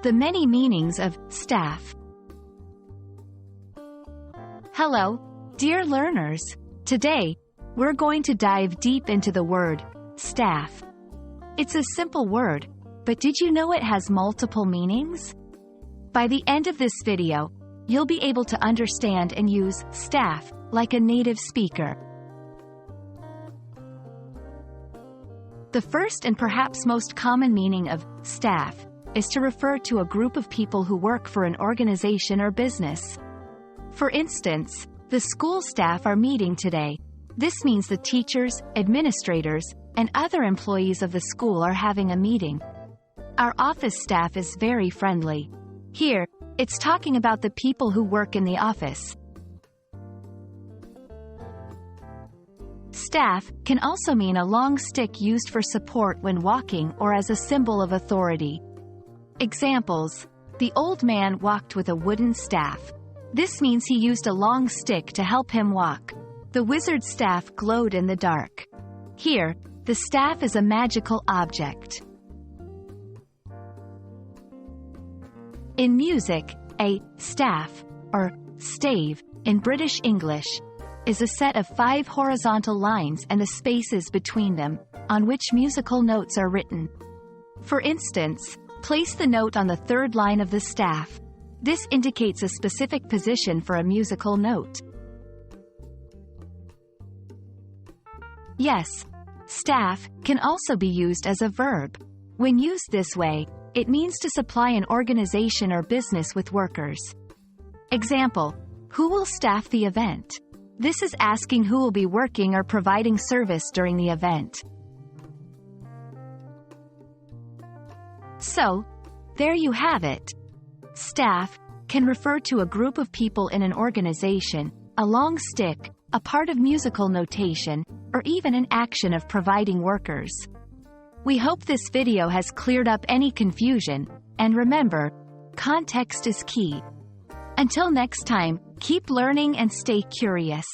The many meanings of staff. Hello, dear learners. Today, we're going to dive deep into the word staff. It's a simple word, but did you know it has multiple meanings? By the end of this video, you'll be able to understand and use staff like a native speaker. The first and perhaps most common meaning of staff is to refer to a group of people who work for an organization or business. For instance, the school staff are meeting today. This means the teachers, administrators, and other employees of the school are having a meeting. Our office staff is very friendly. Here, it's talking about the people who work in the office. Staff can also mean a long stick used for support when walking or as a symbol of authority. Examples: the old man walked with a wooden staff. This means he used a long stick to help him walk. The wizard's staff glowed in the dark. Here, the staff is a magical object. In music, a staff, or stave, in British English, is a set of 5 horizontal lines and the spaces between them, on which musical notes are written. For instance, place the note on the 3rd line of the staff. This indicates a specific position for a musical note. Yes, staff can also be used as a verb. When used this way, it means to supply an organization or business with workers. Example: who will staff the event? This is asking who will be working or providing service during the event. So, there you have it. Staff can refer to a group of people in an organization, a long stick, a part of musical notation, or even an action of providing workers. We hope this video has cleared up any confusion, and remember, context is key. Until next time, keep learning and stay curious.